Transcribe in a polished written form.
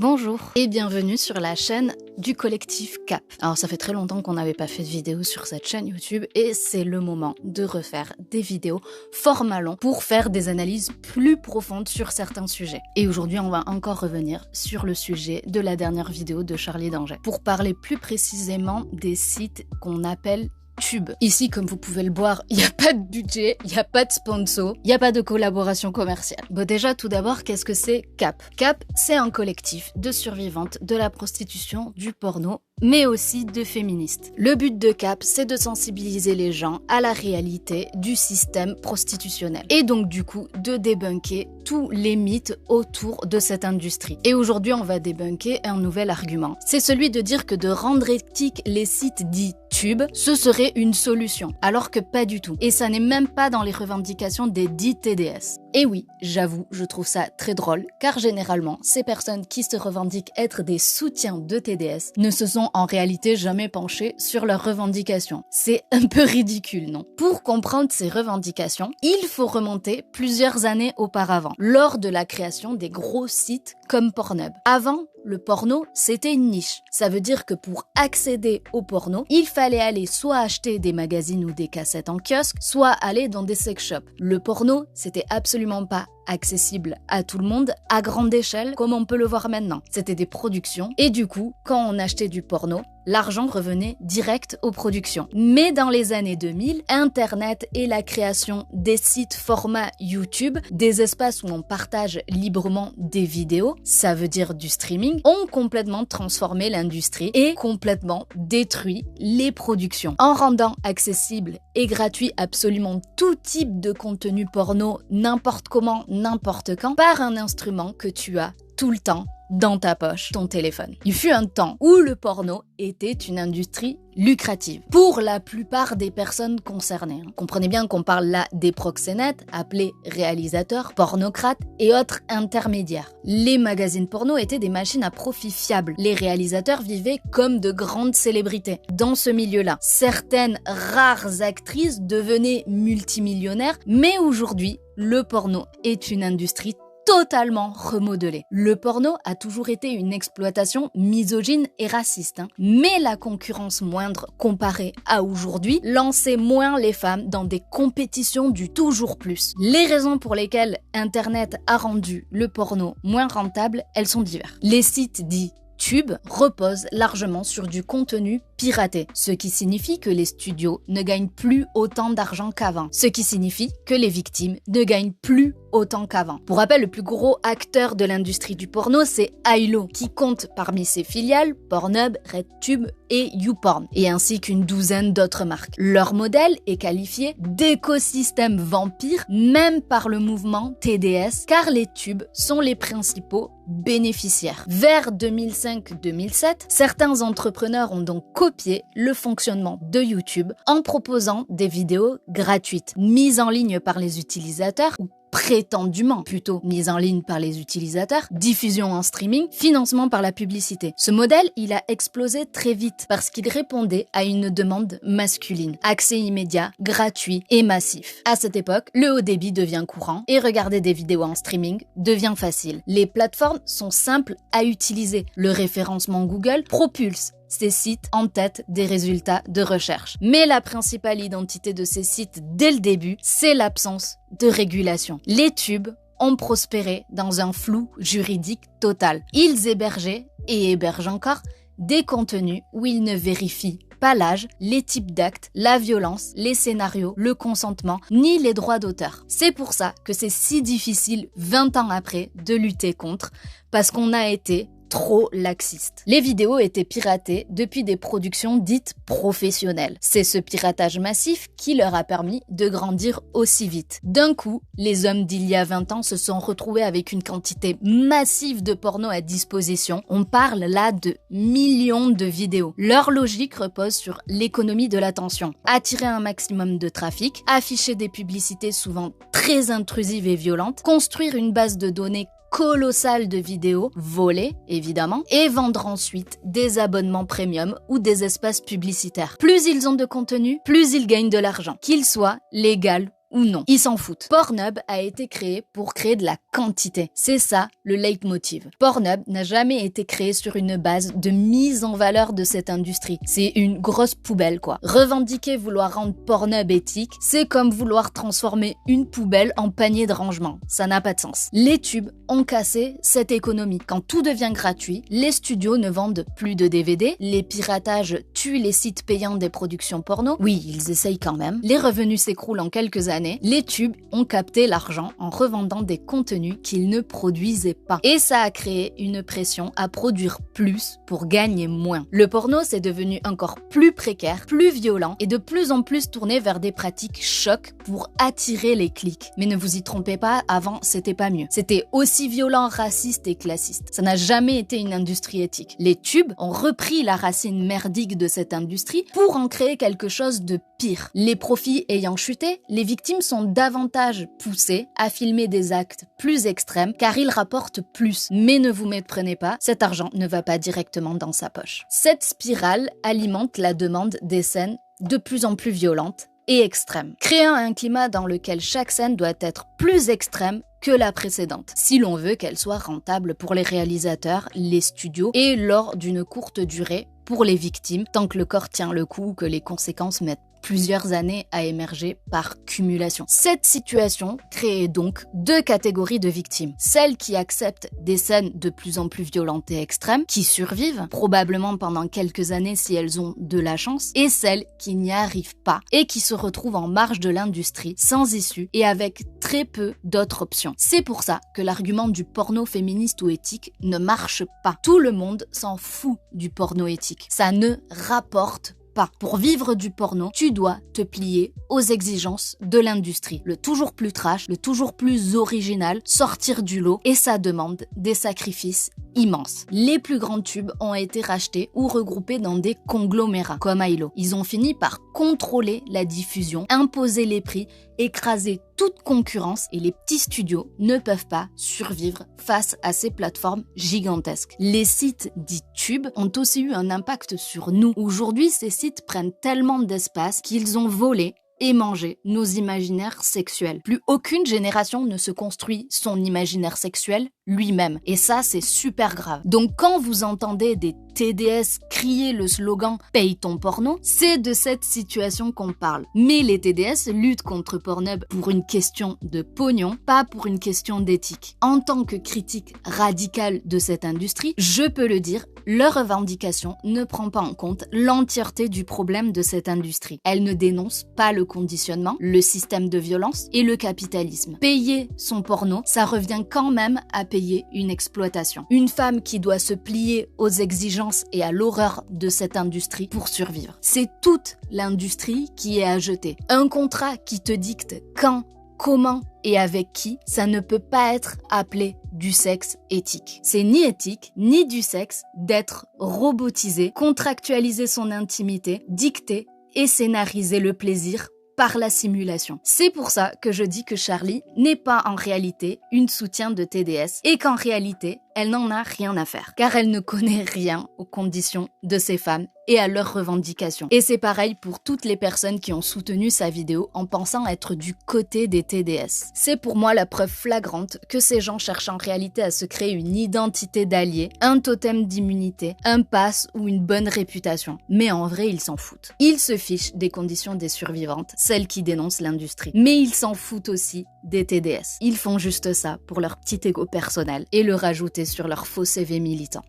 Bonjour et bienvenue sur la chaîne du collectif CAP. Alors ça fait très longtemps qu'on n'avait pas fait de vidéo sur cette chaîne YouTube et c'est le moment de refaire des vidéos format long pour faire des analyses plus profondes sur certains sujets. Et aujourd'hui on va encore revenir sur le sujet de la dernière vidéo de Charlie Danger pour parler plus précisément des sites qu'on appelle tube. Ici, comme vous pouvez le voir, il n'y a pas de budget, il n'y a pas de sponsor, il n'y a pas de collaboration commerciale. Bon, déjà, tout d'abord, qu'est-ce que c'est CAP? CAP, c'est un collectif de survivantes de la prostitution, du porno, mais aussi de féministes. Le but de CAP, c'est de sensibiliser les gens à la réalité du système prostitutionnel. Et donc, du coup, de débunker tous les mythes autour de cette industrie. Et aujourd'hui, on va débunker un nouvel argument. C'est celui de dire que de rendre éthiques les sites dits tubes, ce serait une solution. Alors que pas du tout. Et ça n'est même pas dans les revendications des dits TDS. Et oui, j'avoue, je trouve ça très drôle, car généralement, ces personnes qui se revendiquent être des soutiens de TDS ne se sont en réalité jamais penchées sur leurs revendications. C'est un peu ridicule, non? Pour comprendre ces revendications, il faut remonter plusieurs années auparavant, lors de la création des gros sites comme Pornhub. Avant, le porno, c'était une niche. Ça veut dire que pour accéder au porno, il fallait aller soit acheter des magazines ou des cassettes en kiosque, soit aller dans des sex shops. Le porno, c'était absolument pas accessible à tout le monde, à grande échelle, comme on peut le voir maintenant. C'était des productions, et du coup, quand on achetait du porno, l'argent revenait direct aux productions. Mais dans les années 2000, Internet et la création des sites format YouTube, des espaces où on partage librement des vidéos, ça veut dire du streaming, ont complètement transformé l'industrie et complètement détruit les productions. En rendant accessible et gratuit absolument tout type de contenu porno, n'importe comment, n'importe quand, par un instrument que tu as tout le temps dans ta poche, ton téléphone. Il fut un temps où le porno était une industrie lucrative pour la plupart des personnes concernées. Comprenez bien qu'on parle là des proxénètes, appelés réalisateurs, pornocrates et autres intermédiaires. Les magazines porno étaient des machines à profit fiables. Les réalisateurs vivaient comme de grandes célébrités. Dans ce milieu-là, certaines rares actrices devenaient multimillionnaires, mais aujourd'hui, le porno est une industrie totalement remodelé. Le porno a toujours été une exploitation misogyne et raciste, mais la concurrence moindre comparée à aujourd'hui lançait moins les femmes dans des compétitions du toujours plus. Les raisons pour lesquelles Internet a rendu le porno moins rentable, elles sont diverses. Les sites dits tube repose largement sur du contenu piraté, ce qui signifie que les studios ne gagnent plus autant d'argent qu'avant, ce qui signifie que les victimes ne gagnent plus autant qu'avant. Pour rappel, le plus gros acteur de l'industrie du porno, c'est Ailo, qui compte parmi ses filiales Pornhub, RedTube et YouPorn, et ainsi qu'une douzaine d'autres marques. Leur modèle est qualifié d'écosystème vampire, même par le mouvement TDS, car les tubes sont les principaux bénéficiaires. Vers 2005-2007, certains entrepreneurs ont donc copié le fonctionnement de YouTube en proposant des vidéos gratuites, mises en ligne par les utilisateurs ou prétendument plutôt mise en ligne par les utilisateurs, diffusion en streaming, financement par la publicité. Ce modèle, il a explosé très vite parce qu'il répondait à une demande masculine. Accès immédiat, gratuit et massif. À cette époque, le haut débit devient courant et regarder des vidéos en streaming devient facile. Les plateformes sont simples à utiliser. Le référencement Google propulse ces sites en tête des résultats de recherche. Mais la principale identité de ces sites dès le début, c'est l'absence de régulation. Les tubes ont prospéré dans un flou juridique total. Ils hébergeaient, et hébergent encore, des contenus où ils ne vérifient pas l'âge, les types d'actes, la violence, les scénarios, le consentement, ni les droits d'auteur. C'est pour ça que c'est si difficile 20 ans après de lutter contre, parce qu'on a été trop laxiste. Les vidéos étaient piratées depuis des productions dites professionnelles. C'est ce piratage massif qui leur a permis de grandir aussi vite. D'un coup, les hommes d'il y a 20 ans se sont retrouvés avec une quantité massive de porno à disposition. On parle là de millions de vidéos. Leur logique repose sur l'économie de l'attention. Attirer un maximum de trafic, afficher des publicités souvent très intrusives et violentes, construire une base de données colossal de vidéos, volées évidemment, et vendre ensuite des abonnements premium ou des espaces publicitaires. Plus ils ont de contenu, plus ils gagnent de l'argent, qu'il soit légal ou non. Ils s'en foutent. Pornhub a été créé pour créer de la quantité. C'est ça, le leitmotiv. Pornhub n'a jamais été créé sur une base de mise en valeur de cette industrie. C'est une grosse poubelle, quoi. Revendiquer vouloir rendre Pornhub éthique, c'est comme vouloir transformer une poubelle en panier de rangement. Ça n'a pas de sens. Les tubes ont cassé cette économie. Quand tout devient gratuit, les studios ne vendent plus de DVD, les piratages tuent les sites payants des productions porno. Oui, ils essayent quand même. Les revenus s'écroulent en quelques années. Les tubes ont capté l'argent en revendant des contenus qu'ils ne produisaient pas. Et ça a créé une pression à produire plus pour gagner moins. Le porno, c'est devenu encore plus précaire, plus violent et de plus en plus tourné vers des pratiques choc pour attirer les clics. Mais ne vous y trompez pas, avant, c'était pas mieux. C'était aussi violent, raciste et classiste. Ça n'a jamais été une industrie éthique. Les tubes ont repris la racine merdique de cette industrie pour en créer quelque chose de pire. Les profits ayant chuté, les victimes sont davantage poussées à filmer des actes plus extrêmes car ils rapportent plus. Mais ne vous méprenez pas, cet argent ne va pas directement dans sa poche. Cette spirale alimente la demande des scènes de plus en plus violentes et extrêmes, créant un climat dans lequel chaque scène doit être plus extrême que la précédente, si l'on veut qu'elle soit rentable pour les réalisateurs, les studios et lors d'une courte durée pour les victimes, tant que le corps tient le coup ou que les conséquences mettent plusieurs années à émerger par cumulation. Cette situation crée donc deux catégories de victimes. Celles qui acceptent des scènes de plus en plus violentes et extrêmes, qui survivent, probablement pendant quelques années si elles ont de la chance, et celles qui n'y arrivent pas et qui se retrouvent en marge de l'industrie, sans issue et avec très peu d'autres options. C'est pour ça que l'argument du porno féministe ou éthique ne marche pas. Tout le monde s'en fout du porno éthique. Ça ne rapporte pas. Pour vivre du porno, tu dois te plier aux exigences de l'industrie. Le toujours plus trash, le toujours plus original, sortir du lot, et ça demande des sacrifices immenses. Les plus grands tubes ont été rachetés ou regroupés dans des conglomérats, comme Ailo. Ils ont fini par contrôler la diffusion, imposer les prix, écraser toute concurrence, et les petits studios ne peuvent pas survivre face à ces plateformes gigantesques. Les sites dits tubes ont aussi eu un impact sur nous. Aujourd'hui, ces sites prennent tellement d'espace qu'ils ont volé et manger nos imaginaires sexuels. Plus aucune génération ne se construit son imaginaire sexuel lui-même. Et ça, c'est super grave. Donc quand vous entendez des TDS crier le slogan « Paye ton porno », c'est de cette situation qu'on parle. Mais les TDS luttent contre Pornhub pour une question de pognon, pas pour une question d'éthique. En tant que critique radicale de cette industrie, je peux le dire, leur revendication ne prend pas en compte l'entièreté du problème de cette industrie. Elle ne dénonce pas le conditionnement, le système de violence et le capitalisme. Payer son porno, ça revient quand même à payer une exploitation. Une femme qui doit se plier aux exigences et à l'horreur de cette industrie pour survivre. C'est toute l'industrie qui est à jeter. Un contrat qui te dicte quand, comment et avec qui, ça ne peut pas être appelé du sexe éthique. C'est ni éthique, ni du sexe d'être robotisé, contractualiser son intimité, dicter et scénariser le plaisir par la simulation. C'est pour ça que je dis que Charlie n'est pas en réalité une soutien de TDS et qu'en réalité, elle n'en a rien à faire, car elle ne connaît rien aux conditions de ces femmes et à leurs revendications. Et c'est pareil pour toutes les personnes qui ont soutenu sa vidéo en pensant être du côté des TDS. C'est pour moi la preuve flagrante que ces gens cherchent en réalité à se créer une identité d'allié, un totem d'immunité, un pass ou une bonne réputation. Mais en vrai, ils s'en foutent. Ils se fichent des conditions des survivantes, celles qui dénoncent l'industrie. Mais ils s'en foutent aussi des TDS. Ils font juste ça pour leur petit ego personnel et le rajouter sur leur faux CV militant.